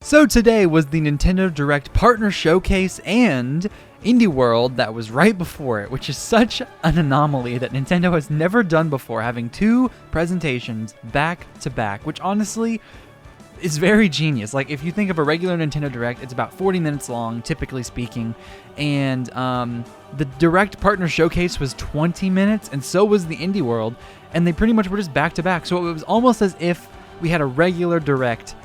So today was the Nintendo Direct Partner Showcase and Indie World that was right before it, which is such an anomaly that Nintendo has never done before, having two presentations back to back, which honestly is very genius. Like, if you think of a regular Nintendo Direct, it's about 40 minutes long, typically speaking, and the Direct Partner Showcase was 20 minutes, and so was the Indie World, and they pretty much were just back to back, so it was almost as if we had a regular Direct.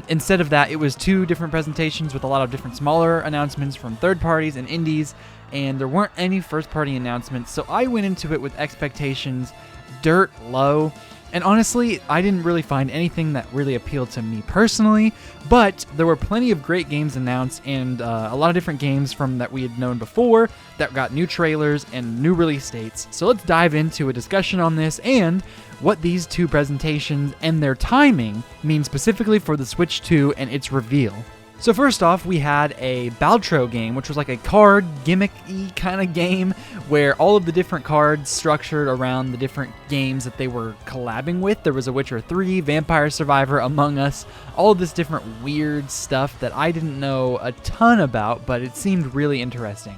Instead of that, it was two different presentations with a lot of different smaller announcements from third parties and indies, and there weren't any first-party announcements, so I went into it with expectations dirt low. And honestly, I didn't really find anything that really appealed to me personally, but there were plenty of great games announced and a lot of different games from that we had known before that got new trailers and new release dates. So let's dive into a discussion on this and what these two presentations and their timing mean specifically for the Switch 2 and its reveal. So first off, we had a Baltro game, which was like a card gimmick-y kind of game where all of the different cards structured around the different games that they were collabing with. There was a Witcher 3, Vampire Survivor, Among Us, all of this different weird stuff that I didn't know a ton about, but it seemed really interesting.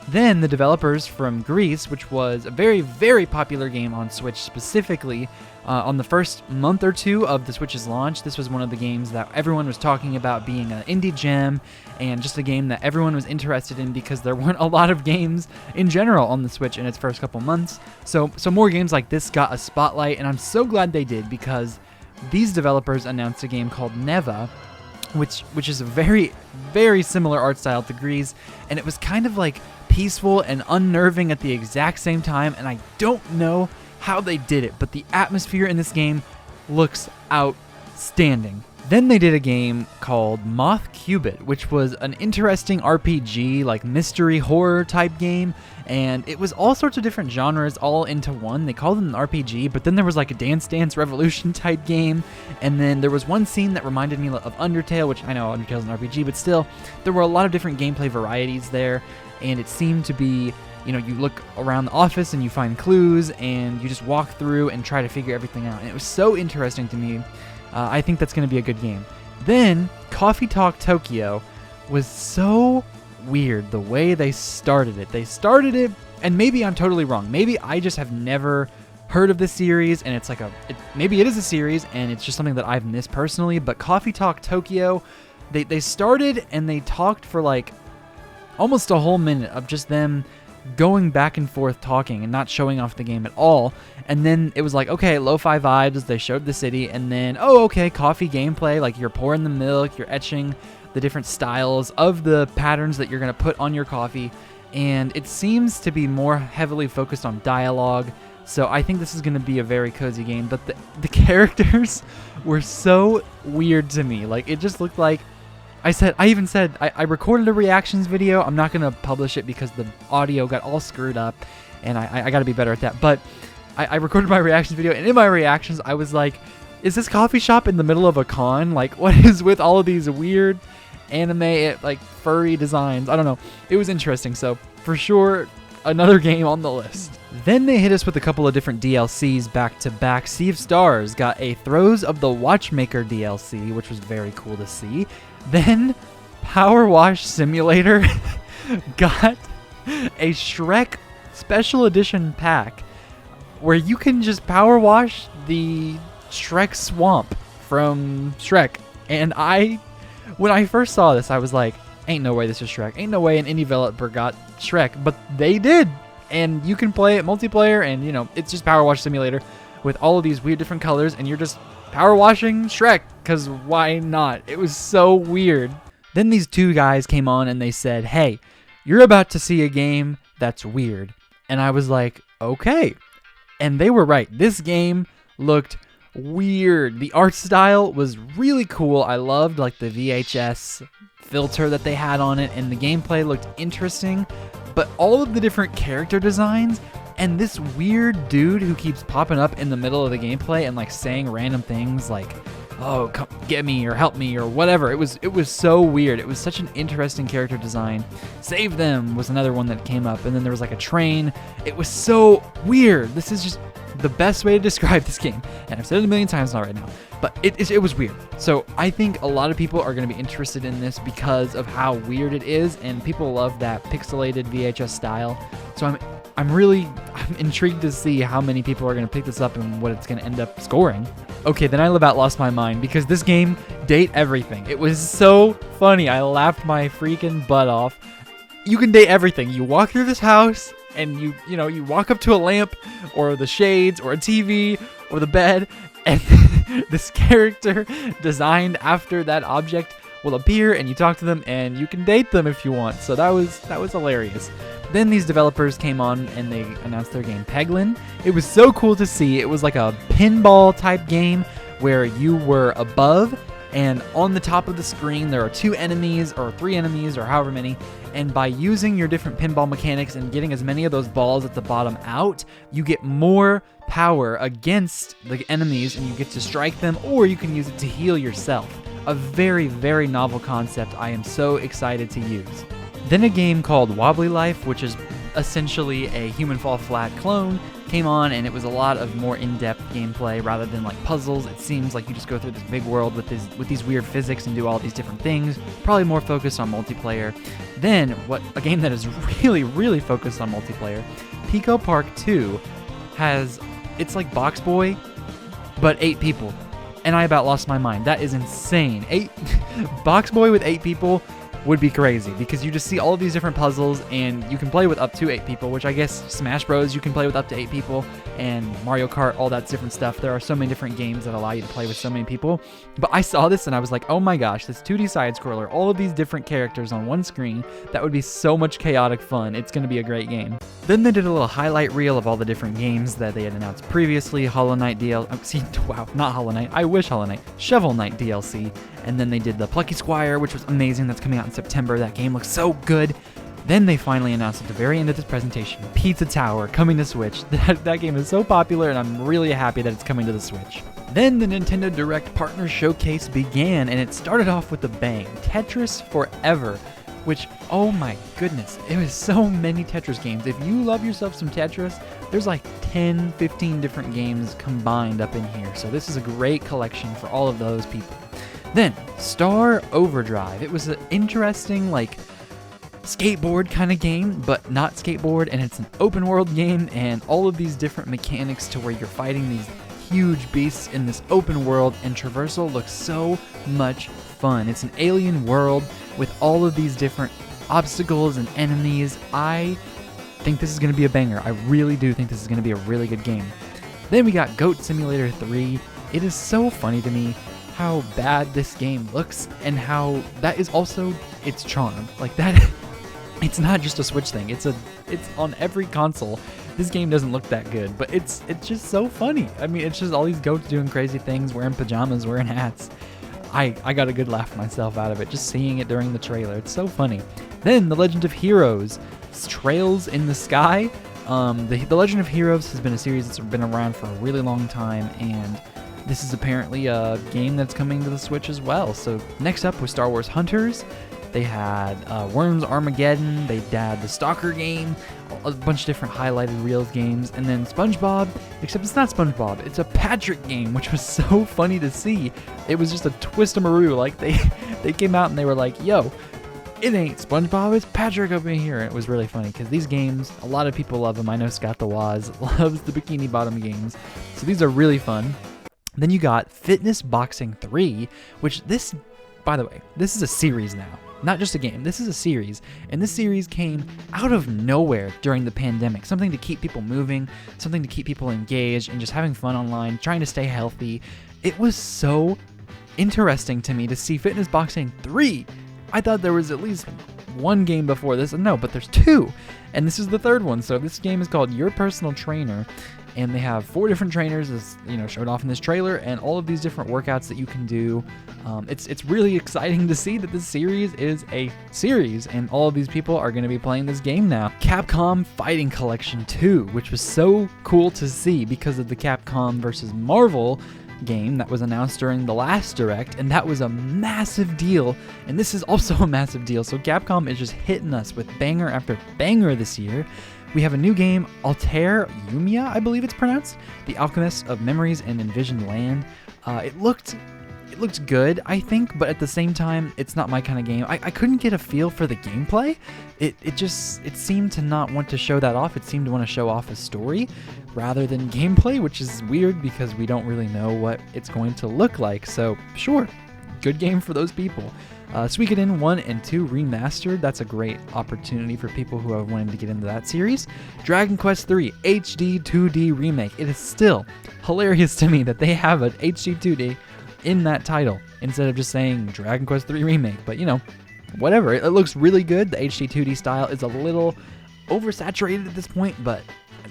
Then the developers from Greece, which was a very, very popular game on Switch specifically, on the first month or two of the Switch's launch, this was one of the games that everyone was talking about being an indie gem and just a game that everyone was interested in because there weren't a lot of games in general on the Switch in its first couple months. So more games like this got a spotlight, and I'm so glad they did because these developers announced a game called Neva, which is a very, very similar art style to Greece, and it was kind of like peaceful and unnerving at the exact same time, and I don't know how they did it, but the atmosphere in this game looks outstanding. Then they did a game called Moth Cubit, which was an interesting RPG, like mystery horror type game, and it was all sorts of different genres all into one. They called it an RPG, but then there was like a Dance Dance Revolution type game, and then there was one scene that reminded me of Undertale, which I know Undertale's an RPG, but still, there were a lot of different gameplay varieties there, and it seemed to be, you look around the office and you find clues and you just walk through and try to figure everything out. And it was so interesting to me. I think that's going to be a good game. Then Coffee Talk Tokyo was so weird the way they started it. They started it, and maybe I'm totally wrong. Maybe I just have never heard of this series, and it's like maybe it is a series and it's just something that I've missed personally. But Coffee Talk Tokyo, they started and they talked for like almost a whole minute of just them going back and forth talking and not showing off the game at all. And then it was like, okay, lo-fi vibes, they showed the city, and then, oh, okay, coffee gameplay, like you're pouring the milk, you're etching the different styles of the patterns that you're going to put on your coffee, and it seems to be more heavily focused on dialogue, so I think this is going to be a very cozy game. But the characters were so weird to me. Like, it just looked like, I even said, I recorded a reactions video. I'm not going to publish it because the audio got all screwed up, and I got to be better at that. But I recorded my reactions video, and in my reactions, I was like, is this coffee shop in the middle of a con? Like, what is with all of these weird anime, like, furry designs? I don't know. It was interesting, so for sure, another game on the list. Then they hit us with a couple of different DLCs back to back. Sea of Stars got a Throes of the Watchmaker DLC, which was very cool to see. Then Power Wash Simulator got a Shrek Special Edition pack where you can just power wash the Shrek swamp from Shrek. And when I first saw this, I was like, ain't no way this is Shrek. Ain't no way an indie developer got Shrek. But they did. And you can play it multiplayer, and it's just Power Wash Simulator with all of these weird different colors, and you're just power washing Shrek, because why not? It was so weird. Then these two guys came on and they said, hey, you're about to see a game that's weird. And I was like, okay. And they were right. This game looked weird. The art style was really cool. I loved like the VHS filter that they had on it, and the gameplay looked interesting. But all of the different character designs and this weird dude who keeps popping up in the middle of the gameplay and like saying random things like, oh, come get me or help me or whatever. It was so weird. It was such an interesting character design. Save Them was another one that came up, and then there was like a train. It was so weird. This is just the best way to describe this game, and I've said it a million times now right now, but it was weird. So I think a lot of people are going to be interested in this because of how weird it is, and people love that pixelated VHS style. So I'm intrigued to see how many people are going to pick this up and what it's going to end up scoring. Okay, then I about lost my mind because this game date everything. It was so funny. I laughed my freaking butt off. You can date everything. You walk through this house and you walk up to a lamp or the shades or a TV or the bed, and this character designed after that object will appear, and you talk to them and you can date them if you want. So that was hilarious. Then these developers came on and they announced their game Peglin. It was so cool to see. It was like a pinball type game where you were above, and on the top of the screen there are 2 enemies or 3 enemies or however many, and by using your different pinball mechanics and getting as many of those balls at the bottom out, you get more power against the enemies and you get to strike them, or you can use it to heal yourself. A very, very novel concept I am so excited to use. Then a game called Wobbly Life, which is essentially a Human Fall Flat clone, came on, and it was a lot of more in-depth gameplay rather than like puzzles. It seems like you just go through this big world with these weird physics and do all these different things. Probably more focused on multiplayer. Then a game that is really, really focused on multiplayer, Pico Park 2 it's like Box Boy, but 8 people. And I about lost my mind. That is insane. Box Boy with 8 people would be crazy because you just see all of these different puzzles, and you can play with up to 8 people, which I guess Smash Bros. You can play with up to 8 people, and Mario Kart, all that different stuff. There are so many different games that allow you to play with so many people. But I saw this and I was like, oh my gosh, this 2D side scroller, all of these different characters on one screen, that would be so much chaotic fun. It's going to be a great game. Then they did a little highlight reel of all the different games that they had announced previously. Hollow Knight DLC, wow, not Hollow Knight, I wish Hollow Knight, Shovel Knight DLC. And then they did the Plucky Squire, which was amazing. That's coming out in September. That game looks so good. Then they finally announced at the very end of this presentation, Pizza Tower coming to Switch. That game is so popular, and I'm really happy that it's coming to the Switch. Then the Nintendo Direct Partner Showcase began, and it started off with a bang. Tetris Forever, which, oh my goodness, it was so many Tetris games. If you love yourself some Tetris, there's like 10, 15 different games combined up in here. So this is a great collection for all of those people. Then, Star Overdrive. It was an interesting, like, skateboard kind of game, but not skateboard, and it's an open world game, and all of these different mechanics to where you're fighting these huge beasts in this open world, and traversal looks so much fun. It's an alien world with all of these different obstacles and enemies. I think this is going to be a banger. I really do think this is going to be a really good game. Then we got Goat Simulator 3. It is so funny to me how bad this game looks, and how that is also its charm. Like that, it's not just a Switch thing. It's on every console. This game doesn't look that good, but it's just so funny. I mean, it's just all these goats doing crazy things, wearing pajamas, wearing hats. I got a good laugh myself out of it, just seeing it during the trailer. It's so funny. Then The Legend of Heroes, Trails in the Sky. The Legend of Heroes has been a series that's been around for a really long time, and this is apparently a game that's coming to the Switch as well. So next up was Star Wars Hunters. They had Worms Armageddon. They had the Stalker game, a bunch of different highlighted reels games, and then SpongeBob, except it's not SpongeBob. It's a Patrick game, which was so funny to see. It was just a twist-a-maroo. Like they came out and they were like, yo, it ain't SpongeBob, it's Patrick up in here. And it was really funny because these games, a lot of people love them. I know Scott the Waz loves the Bikini Bottom games. So these are really fun. Then you got Fitness Boxing 3, which this, by the way, this is a series now. Not just a game, this is a series. And this series came out of nowhere during the pandemic. Something to keep people moving, something to keep people engaged and just having fun online, trying to stay healthy. It was so interesting to me to see Fitness Boxing 3. I thought there was at least one game before this. No, but there's 2. And this is the 3rd one. So this game is called Your Personal Trainer. And they have 4 different trainers, as showed off in this trailer, and all of these different workouts that you can do. It's really exciting to see that this series is a series, and all of these people are going to be playing this game now. Capcom Fighting Collection 2, which was so cool to see because of the Capcom versus Marvel game that was announced during the last Direct, and that was a massive deal, and this is also a massive deal. So Capcom is just hitting us with banger after banger this year. We have a new game, Altair Yumia, I believe it's pronounced, The Alchemist of Memories and Envisioned Land. It looked good, I think, but at the same time, it's not my kind of game. I couldn't get a feel for the gameplay. It seemed to not want to show that off. It seemed to want to show off a story rather than gameplay, which is weird because we don't really know what it's going to look like. So sure, good game for those people. Suikoden 1 and 2 Remastered, that's a great opportunity for people who have wanted to get into that series. Dragon Quest 3 HD 2D Remake. It is still hilarious to me that they have an HD 2D in that title instead of just saying Dragon Quest 3 Remake, but you know, whatever. It looks really good. The HD 2D style is a little oversaturated at this point, but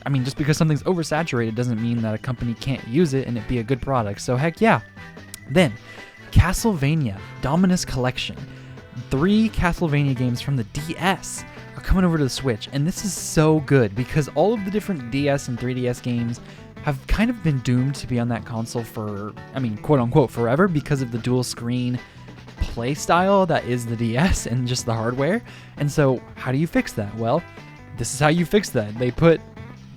I mean, just because something's oversaturated doesn't mean that a company can't use it and it be a good product. So heck yeah. Then Castlevania Dominus Collection. 3 Castlevania games from the DS are coming over to the Switch, and this is so good because all of the different DS and 3DS games have kind of been doomed to be on that console for, I mean, quote unquote, forever because of the dual screen play style that is the DS and just the hardware. And so how do you fix that? Well, this is how you fix that. They put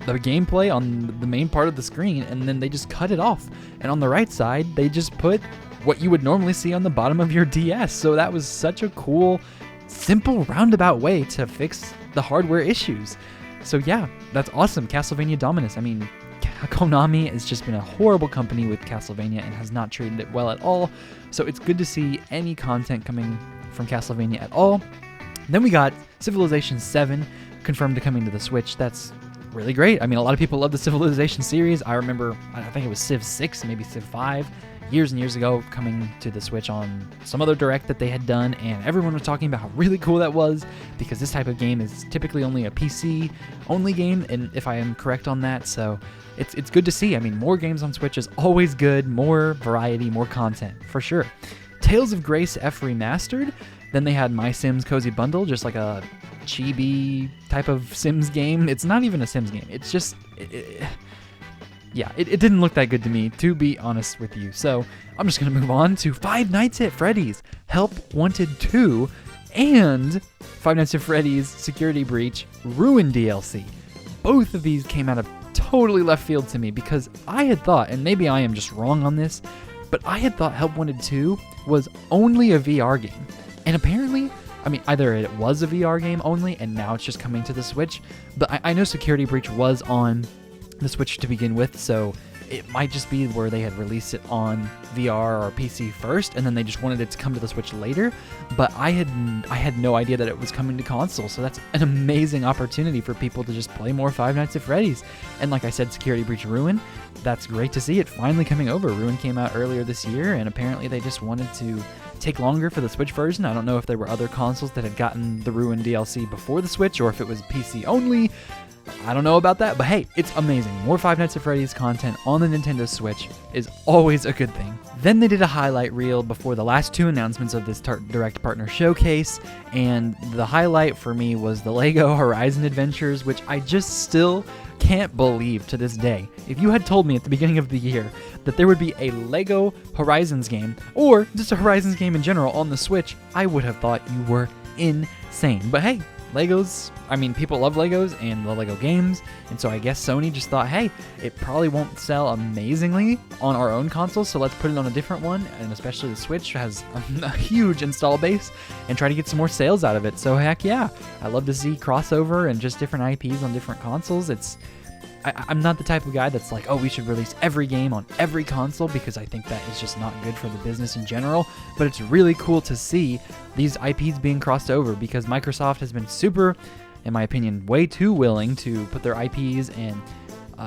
the gameplay on the main part of the screen and then they just cut it off. And on the right side, they just put what you would normally see on the bottom of your DS. So that was such a cool, simple, roundabout way to fix the hardware issues. So yeah, that's awesome. Castlevania Dominus. I mean, Konami has just been a horrible company with Castlevania and has not treated it well at all. So it's good to see any content coming from Castlevania at all. Then we got Civilization 7 confirmed to coming to the Switch. That's really great. I mean, a lot of people love the Civilization series. I remember, I think it was Civ 6, maybe Civ 5, years and years ago coming to the Switch on some other Direct that they had done, and everyone was talking about how really cool that was because this type of game is typically only a PC only game, and if I am correct on that, so it's good to see. I mean, more games on Switch is always good, more variety, more content, for sure. Tales of Grace F Remastered, then they had My Sims Cozy Bundle, just like a chibi type of Sims game. It's not even a Sims game, it's just... It didn't look that good to me, to be honest with you. So I'm just going to move on to Five Nights at Freddy's Help Wanted 2 and Five Nights at Freddy's Security Breach Ruin DLC. Both of these came out of totally left field to me because I had thought, and maybe I am just wrong on this, but I had thought Help Wanted 2 was only a VR game. And apparently, I mean, either it was a VR game only and now it's just coming to the Switch, but I know Security Breach was on the Switch to begin with, so it might just be where they had released it on VR or PC first, and then they just wanted it to come to the Switch later. But I had no idea that it was coming to console, so that's an amazing opportunity for people to just play more Five Nights at Freddy's. And like I said, Security Breach Ruin, that's great to see it finally coming over. Ruin came out earlier this year, and apparently they just wanted to take longer for the Switch version. I don't know if there were other consoles that had gotten the Ruin DLC before the Switch, or if it was PC only. I don't know about that, but hey, it's amazing. More Five Nights at Freddy's content on the Nintendo Switch is always a good thing. Then they did a highlight reel before the last 2 announcements of this Direct Partner Showcase, and the highlight for me was the LEGO Horizon Adventures, which I just still can't believe to this day. If you had told me at the beginning of the year that there would be a LEGO Horizons game, or just a Horizons game in general on the Switch, I would have thought you were insane. But hey, Legos, I mean, people love Legos and the Lego games, and so I guess Sony just thought, hey, it probably won't sell amazingly on our own consoles, so let's put it on a different one, and especially the Switch has a huge install base, and try to get some more sales out of it. So heck yeah, I love to see crossover and just different IPs on different consoles. I'm not the type of guy that's like, oh, we should release every game on every console, because I think that is just not good for the business in general, but it's really cool to see these IPs being crossed over, because Microsoft has been super, in my opinion, way too willing to put their IPs and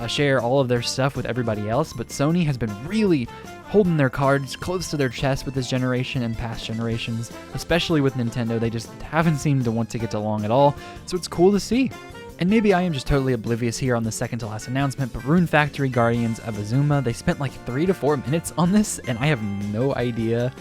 share all of their stuff with everybody else, but Sony has been really holding their cards close to their chest with this generation and past generations, especially with Nintendo. They just haven't seemed to want to get along at all, so it's cool to see. And maybe I am just totally oblivious here on the second to last announcement, but Rune Factory Guardians of Azuma, they spent like 3 to 4 minutes on this, and I have no idea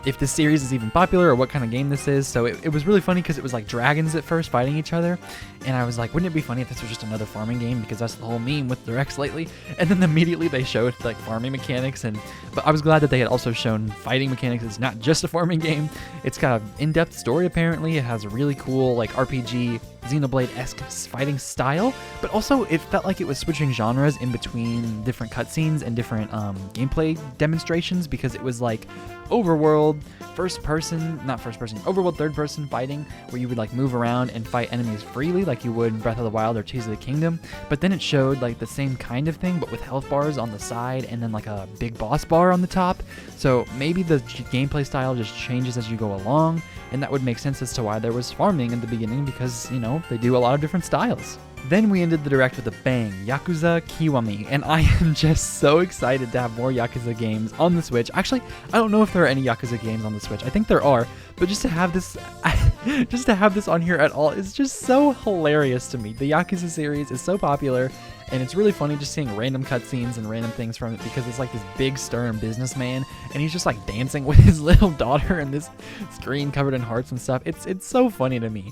if this series is even popular or what kind of game this is. So it was really funny because it was like dragons at first fighting each other, and I was like, wouldn't it be funny if this was just another farming game, because that's the whole meme with Directs lately. And then immediately they showed like farming mechanics, but I was glad that they had also shown fighting mechanics. It's not just a farming game. It's got an in-depth story apparently. It has a really coool like RPG Xenoblade-esque fighting style, but also it felt like it was switching genres in between different cutscenes and different gameplay demonstrations, because it was like overworld third person fighting, where you would like move around and fight enemies freely like you would in Breath of the Wild or Tears of the Kingdom. But then it showed like the same kind of thing, but with health bars on the side and then like a big boss bar on the top. So maybe the gameplay style just changes as you go along, and that would make sense as to why there was farming in the beginning, because, you know, they do a lot of different styles. Then we ended the Direct with a bang, Yakuza Kiwami, and I am just so excited to have more Yakuza games on the Switch. Actually, I don't know if there are any Yakuza games on the Switch. I think there are, but just to have this on here at all is just so hilarious to me. The Yakuza series is so popular, and it's really funny just seeing random cutscenes and random things from it, because it's like this big stern businessman, and he's just like dancing with his little daughter in this screen covered in hearts and stuff. It's so funny to me.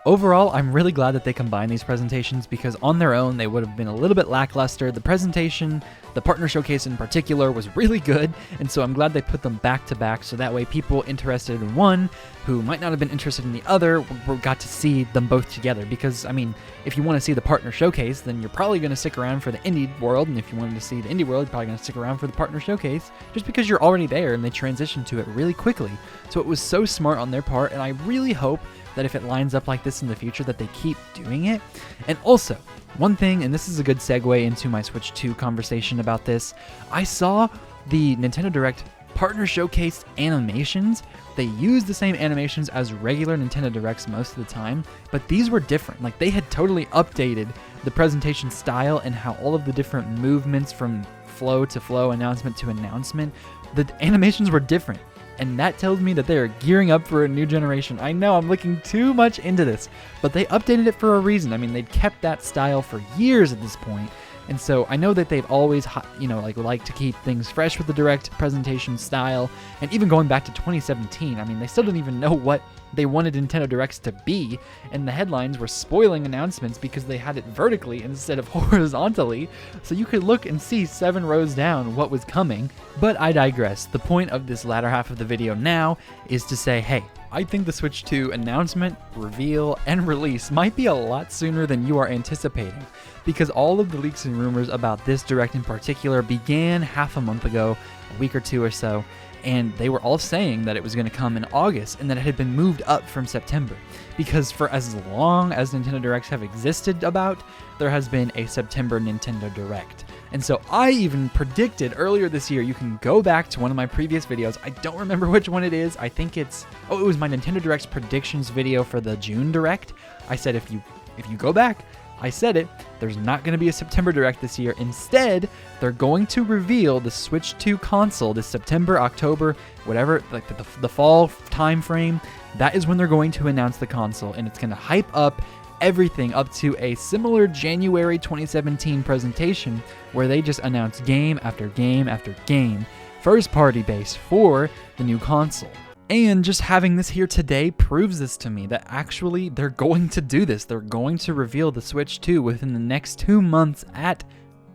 Overall, I'm really glad that they combined these presentations, because on their own, they would have been a little bit lackluster. The presentation, the partner showcase in particular, was really good, and so I'm glad they put them back to back, so that way people interested in one who might not have been interested in the other got to see them both together. Because, I mean, if you want to see the partner showcase, then you're probably going to stick around for the indie world, and if you wanted to see the indie world, you're probably going to stick around for the partner showcase, just because you're already there, and they transitioned to it really quickly. So it was so smart on their part, and I really hope that if it lines up like this in the future, that they keep doing it. And also, one thing, and this is a good segue into my Switch 2 conversation about this, I saw the Nintendo Direct partner showcase animations. They used the same animations as regular Nintendo Directs most of the time, but these were different. Like, they had totally updated the presentation style and how all of the different movements from flow to flow, announcement to announcement, the animations were different. And that tells me that they are gearing up for a new generation. I know I'm looking too much into this, but they updated it for a reason. I mean, they'd kept that style for years at this point. And so I know that they've always, like to keep things fresh with the Direct presentation style. And even going back to 2017, I mean, they still didn't even know what they wanted Nintendo Directs to be. And the headlines were spoiling announcements because they had it vertically instead of horizontally. So you could look and see 7 rows down what was coming. But I digress. The point of this latter half of the video now is to say, hey, I think the Switch 2 announcement, reveal, and release might be a lot sooner than you are anticipating, because all of the leaks and rumors about this Direct in particular began half a month ago, a week or two or so, and they were all saying that it was going to come in August and that it had been moved up from September, because for as long as Nintendo Directs have existed there has been a September Nintendo Direct. And so I even predicted earlier this year, you can go back to one of my previous videos, I don't remember which one it is, I think it was my Nintendo Directs predictions video for the June Direct. I said if you go back, I said it, there's not going to be a September Direct this year. Instead, they're going to reveal the Switch 2 console this September, October, whatever, like the fall time frame. That is when they're going to announce the console, and it's going to hype up everything up to a similar January 2017 presentation where they just announced game after game after game, first party base for the new console. And just having this here today proves this to me, that actually they're going to do this. They're going to reveal the Switch 2 within the next 2 months at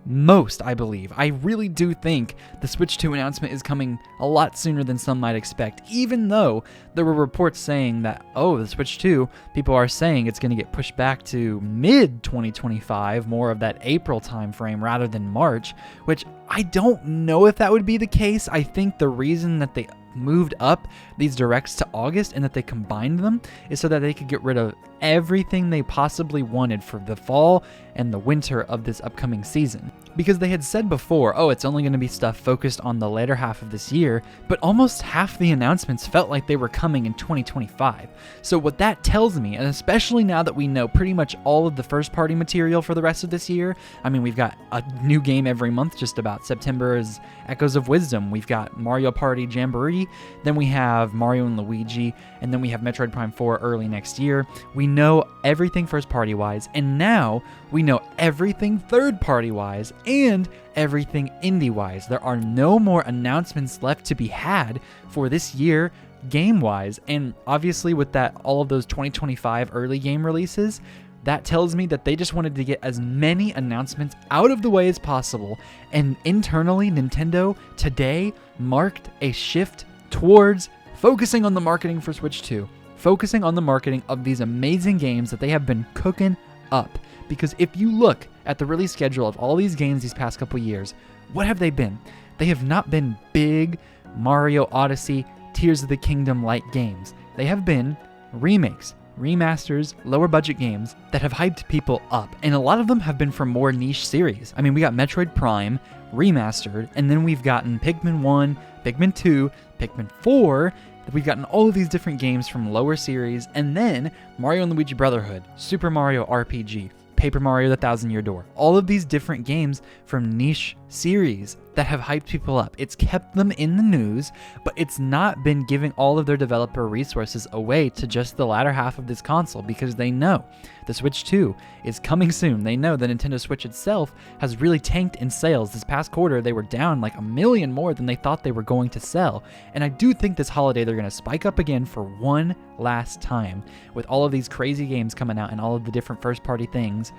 most, I believe. I really do think the Switch 2 announcement is coming a lot sooner than some might expect, even though there were reports saying that, the Switch 2, people are saying it's going to get pushed back to mid-2025, more of that April timeframe rather than March, which I don't know if that would be the case. I think the reason that they moved up these Directs to August and that they combined them is so that they could get rid of everything they possibly wanted for the fall and the winter of this upcoming season. Because they had said before, it's only going to be stuff focused on the later half of this year, but almost half the announcements felt like they were coming in 2025. So what that tells me, and especially now that we know pretty much all of the first party material for the rest of this year, I mean, we've got a new game every month just about. September is Echoes of Wisdom, we've got Mario Party Jamboree, 3, then we have Mario and Luigi, and then we have Metroid Prime 4 early next year. We know everything first party wise, and now we know everything third party wise and everything indie wise. There are no more announcements left to be had for this year game wise, and obviously with that, all of those 2025 early game releases, that tells me that they just wanted to get as many announcements out of the way as possible. And internally, Nintendo today marked a shift towards focusing on the marketing for Switch 2, focusing on the marketing of these amazing games that they have been cooking up. Because if you look at the release schedule of all these games these past couple years, what have they been? They have not been big Mario Odyssey, Tears of the Kingdom-like games. They have been remakes, remasters, lower budget games that have hyped people up, and a lot of them have been from more niche series. I mean, we got Metroid Prime remastered, and then we've gotten Pikmin 1, Pikmin 2, Pikmin 4, we've gotten all of these different games from lower series, and then Mario and Luigi Brotherhood, Super Mario RPG, Paper Mario The Thousand Year Door, all of these different games from niche series that have hyped people up. It's kept them in the news, but it's not been giving all of their developer resources away to just the latter half of this console, because they know the Switch 2 is coming soon. They know the Nintendo Switch itself has really tanked in sales. This past quarter, they were down like 1 million more than they thought they were going to sell. And I do think this holiday they're going to spike up again for one last time with all of these crazy games coming out and all of the different first-party things.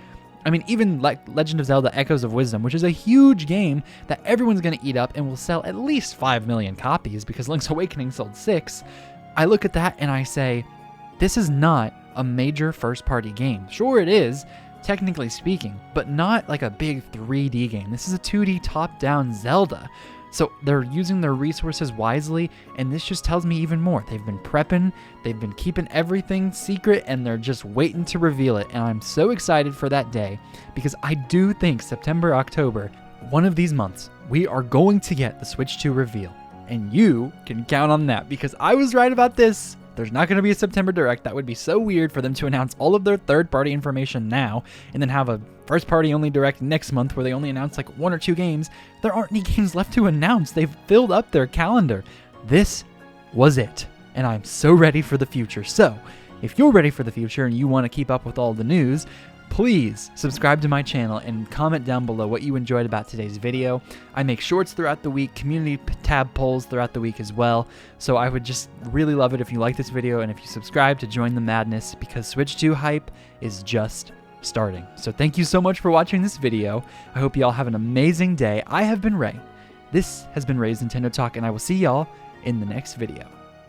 I mean, even like Legend of Zelda Echoes of Wisdom, which is a huge game that everyone's going to eat up and will sell at least 5 million copies because Link's Awakening sold 6. I look at that and I say, this is not a major first-party game. Sure it is, technically speaking, but not like a big 3D game. This is a 2D top-down Zelda. So they're using their resources wisely, and this just tells me even more. They've been prepping, they've been keeping everything secret, and they're just waiting to reveal it. And I'm so excited for that day, because I do think September, October, one of these months, we are going to get the Switch 2 reveal. And you can count on that, because I was right about this. There's not going to be a September Direct. That would be so weird for them to announce all of their third-party information now and then have a first-party only Direct next month where they only announce like 1 or 2 games. There aren't any games left to announce. They've filled up their calendar. This was it, and I'm so ready for the future. So, if you're ready for the future and you want to keep up with all the news, please subscribe to my channel and comment down below what you enjoyed about today's video. I make shorts throughout the week, community tab polls throughout the week as well, so I would just really love it if you like this video and if you subscribe to join the madness, because Switch 2 hype is just starting. So thank you so much for watching this video. I hope you all have an amazing day. I have been Ray. This has been Ray's Nintendo Talk, and I will see y'all in the next video.